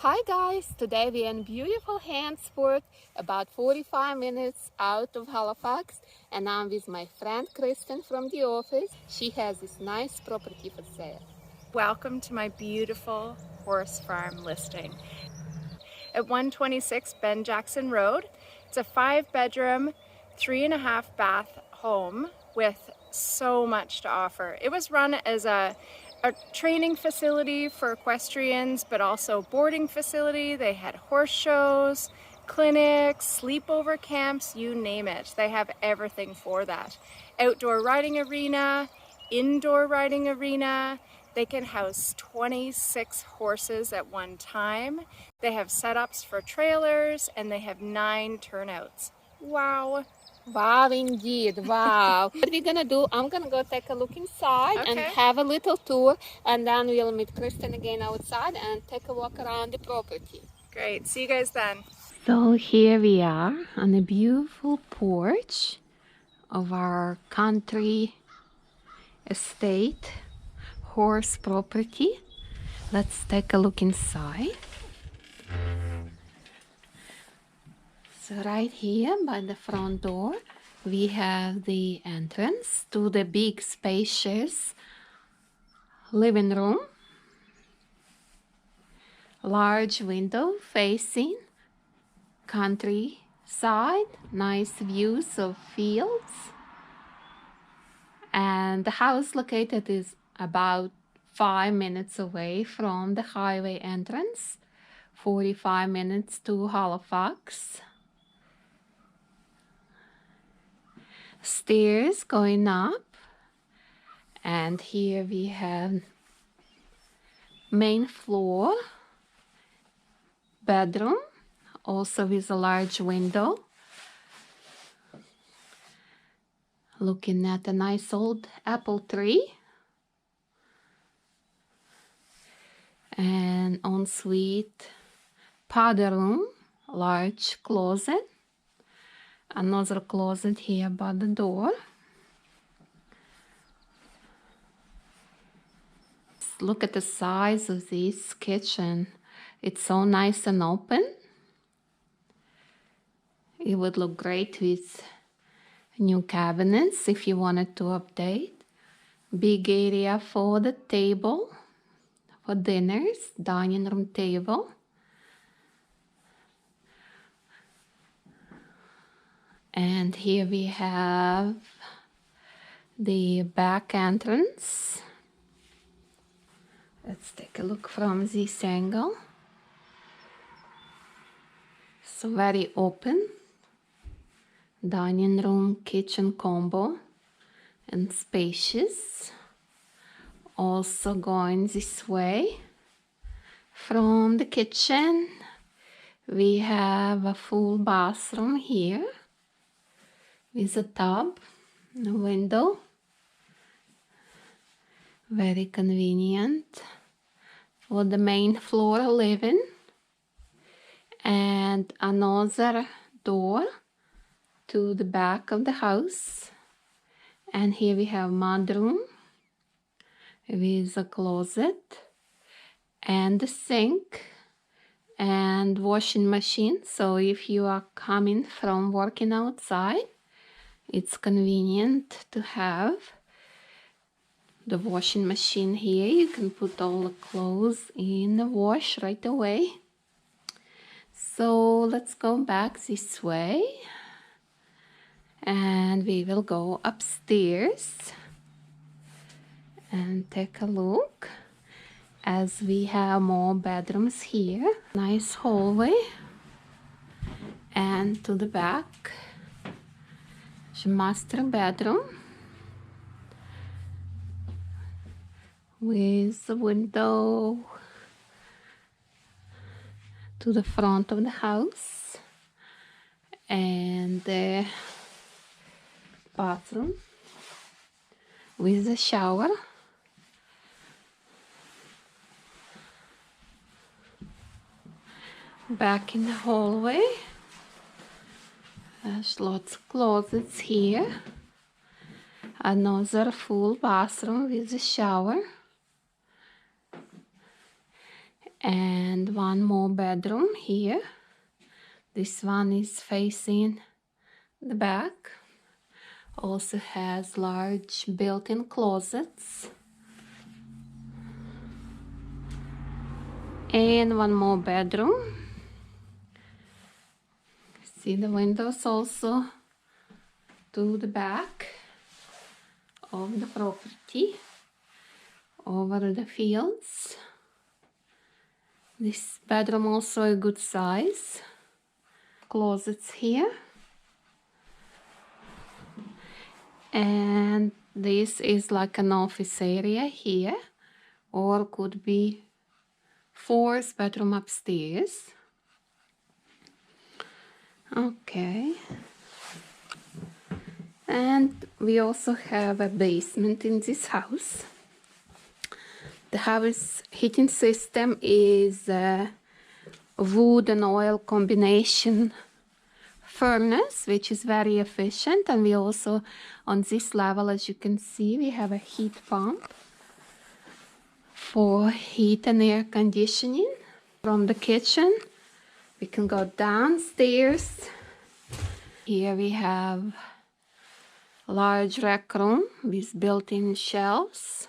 Hi guys, today we're in beautiful Hansford, about 45 minutes out of Halifax, and I'm with my friend Kristen from the office. She has this nice property for sale. Welcome to my beautiful horse farm listing at 126 Ben Jackson Road. It's a 5-bedroom, 3.5 bath home with so much to offer. It was run as a training facility for equestrians, but also boarding facility. They had horse shows, clinics, sleepover camps, you name it. They have everything for that. Outdoor riding arena, indoor riding arena. They can house 26 horses at one time. They have setups for trailers and they have 9 turnouts. Wow. Wow, indeed, wow. What we're gonna do, I'm gonna go take a look inside and Okay. have a little tour, and then we'll meet Kristen again outside and take a walk around the property. Great, see you guys then. So here we are on a beautiful porch of our country estate horse property. Let's take a look inside. So right here by the front door we have the entrance to the big spacious living room. Large window facing countryside, nice views of fields. And the house located is about 5 minutes away from the highway entrance, 45 minutes to Halifax. Stairs going up, and here we have main floor bedroom, also with a large window, looking at a nice old apple tree. And ensuite paddocks, large closet, another closet here by the door. Look at the size of this kitchen. It's so nice and open. It would look great with new cabinets if you wanted to update. Big area for the table, for dinners, dining room table. And here we have the back entrance. Let's take a look from this angle. So very open. Dining room, kitchen combo, and spacious. Also going this way. From the kitchen, we have a full bathroom here with a tub, a window. Very convenient for the main floor living. And another door to the back of the house. And here we have mudroom with a closet and a sink and washing machine. So if you are coming from working outside, it's convenient to have the washing machine here. You can put all the clothes in the wash right away. So let's go back this way. And we will go upstairs and take a look, as we have more bedrooms here. Nice hallway, and to the back, the master bedroom with a window to the front of the house, and the bathroom with a shower. Back in the hallway, there's lots of closets here. Another full bathroom with a shower. And one more bedroom here. This one is facing the back. Also has large built-in closets. And one more bedroom. See the windows also to the back of the property over the fields. This bedroom also a good size. Closets here. And this is like an office area here, or could be fourth bedroom upstairs. Okay. And we also have a basement in this house. The house heating system is a wood and oil combination furnace, which is very efficient. And we also, on this level, as you can see, we have a heat pump for heat and air conditioning. From the kitchen, we can go downstairs. Here we have a large rec room with built-in shelves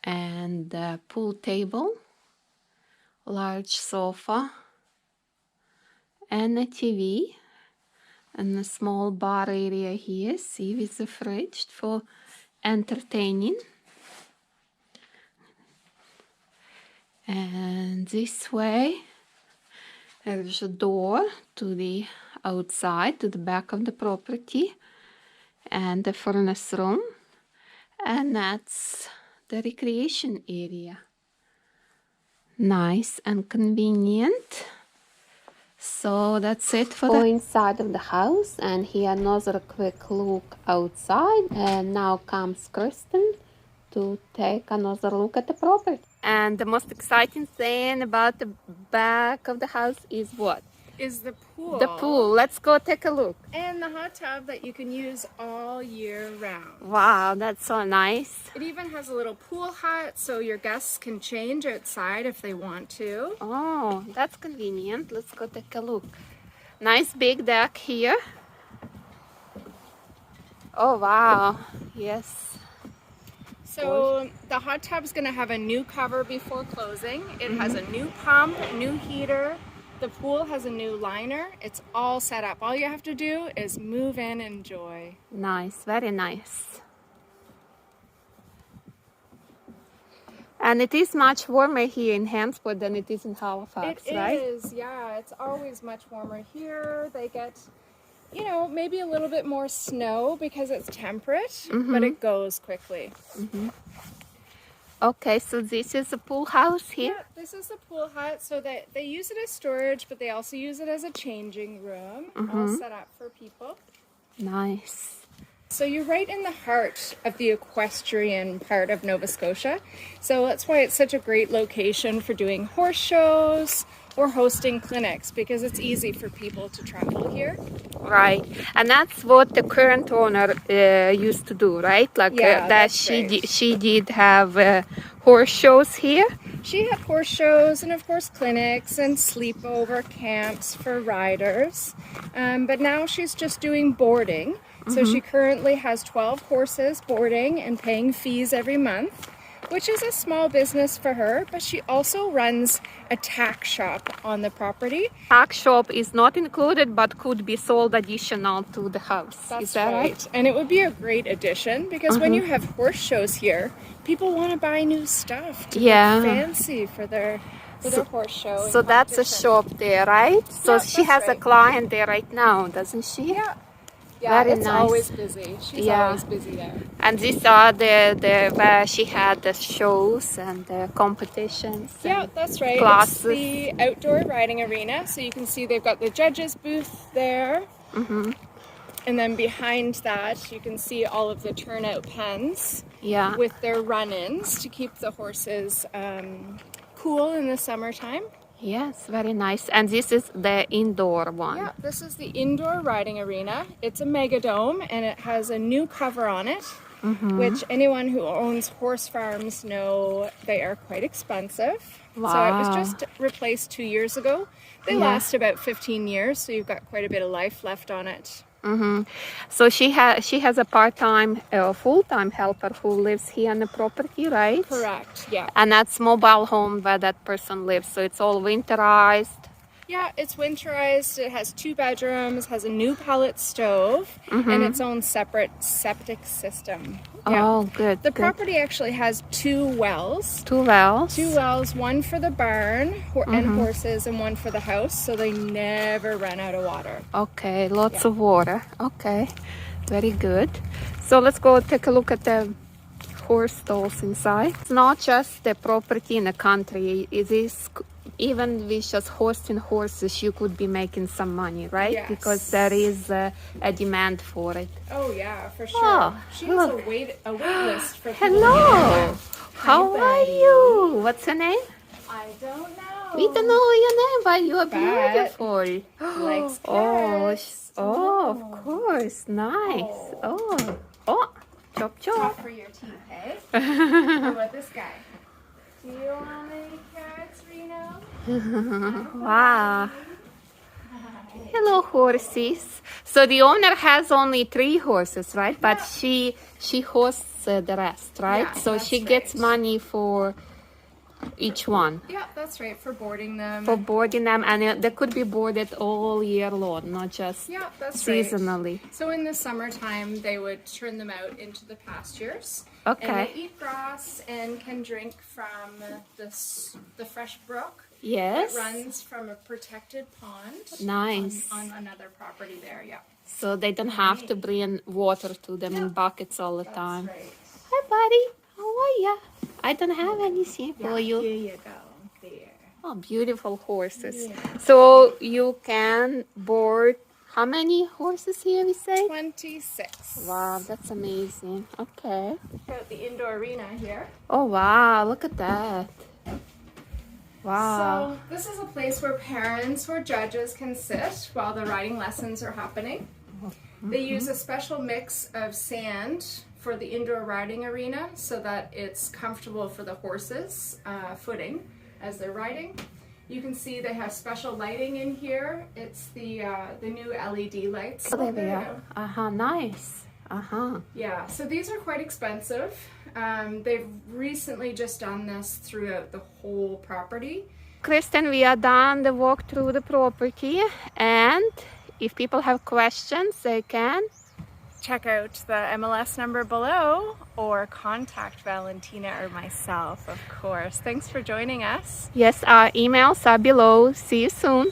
and a pool table, large sofa, and a TV, and a small bar area here, see, with a fridge for entertaining. And this way, there's a door to the outside, to the back of the property, and the furnace room, and that's the recreation area. Nice and convenient. So that's it for the inside of the house, and here another quick look outside. And now comes Kristen to take another look at the property. And the most exciting thing about the back of the house is what? Is the pool. The pool. Let's go take a look. And the hot tub that you can use all year round. Wow, that's so nice. It even has a little pool hut so your guests can change outside if they want to. Oh, that's convenient. Let's go take a look. Nice big deck here. Oh, wow. Yes. So the hot tub is going to have a new cover before closing. It has a new pump, new heater. The pool has a new liner. It's all set up. All you have to do is move in and enjoy. Nice, very nice. And it is much warmer here in Hansford than it is in Halifax, right? It is, yeah. It's always much warmer here. They get, you know, maybe a little bit more snow because it's temperate, but it goes quickly. Okay, so this is a pool house here? Yeah, this is the pool hut, so that they use it as storage, but they also use it as a changing room, all set up for people. Nice. So you're right in the heart of the equestrian part of Nova Scotia. So that's why it's such a great location for doing horse shows or hosting clinics, because it's easy for people to travel here. Right, and that's what the current owner used to do, right? Like Yeah, that that's she did have horse shows here. She had horse shows and of course clinics and sleepover camps for riders. But now she's just doing boarding. So she currently has 12 horses boarding and paying fees every month, which is a small business for her, but she also runs a tack shop on the property. Tack shop is not included, but could be sold additional to the house. Is that right? And it would be a great addition, because when you have horse shows here, people want to buy new stuff to look fancy for their horse show. So that's a shop there, right? So Yeah, she that's has a client there right now, doesn't she? Yeah, Very it's nice. always busy. She's always busy there. And these are the where she had the shows and the competitions. Yeah, and that's right. Classes. It's the outdoor riding arena. So you can see they've got the judges booth there. And then behind that, you can see all of the turnout pens with their run-ins to keep the horses cool in the summertime. Yes, very nice. And this is the indoor one. Yeah, this is the indoor riding arena. It's a mega dome and it has a new cover on it. which anyone who owns horse farms know they are quite expensive. Wow. So it was just replaced 2 years ago. They last about 15 years, so you've got quite a bit of life left on it. So she has a part-time, full-time helper who lives here on the property, right? Correct, yeah. And that's mobile home where that person lives, so it's all winterized. Yeah, it's winterized. It has 2 bedrooms, has a new pellet stove, and its own separate septic system. Yeah. Oh, good. The property actually has 2 wells. 2 wells. 2 wells, one for the barn and horses, and one for the house, so they never run out of water. Okay, lots of water. Okay, very good. So let's go take a look at the horse stalls inside. It's not just the property in the country. It is even with just horses, you could be making some money, right? Yes. Because there is a demand for it. Oh yeah, for sure. Oh, She has a wait list for people. Hello. How are you? What's your name? I don't know. We don't know your name, but you are beautiful. Likes Oh, carrots. of course. Nice. Oh, chop chop. Top for your teeth, hey? How about this guy? Do you want any carrots, Reno? Wow. Hello, horses. So the owner has only 3 horses, right? But she hosts the rest, right? Yeah, so she gets money for each one. Yeah, that's right, for boarding them. For boarding them, and they could be boarded all year long, not just seasonally. Right. So in the summertime, they would turn them out into the pastures. Okay. And they eat grass and can drink from the fresh brook. Yes. It runs from a protected pond. Nice. On another property there, yeah. So they don't have to bring water to them in buckets all the time. That's right. Hi, buddy. How are ya? I don't have anything for you. Here you go. There. Oh, beautiful horses. Yeah. So you can board how many horses here, we say? 26. Wow, that's amazing. Okay. Got the indoor arena here. Oh, wow. Look at that. Wow. So this is a place where parents or judges can sit while the riding lessons are happening. They use a special mix of sand for the indoor riding arena so that it's comfortable for the horses footing as they're riding. You can see they have special lighting in here. It's the new LED lights. Oh, there we are. Nice. Yeah, so these are quite expensive. They've recently just done this throughout the whole property. Kristen, we are done the walk through the property, and if people have questions, they can check out the MLS number below or contact Valentina or myself, of course. Thanks for joining us. Yes, our emails are below. See you soon.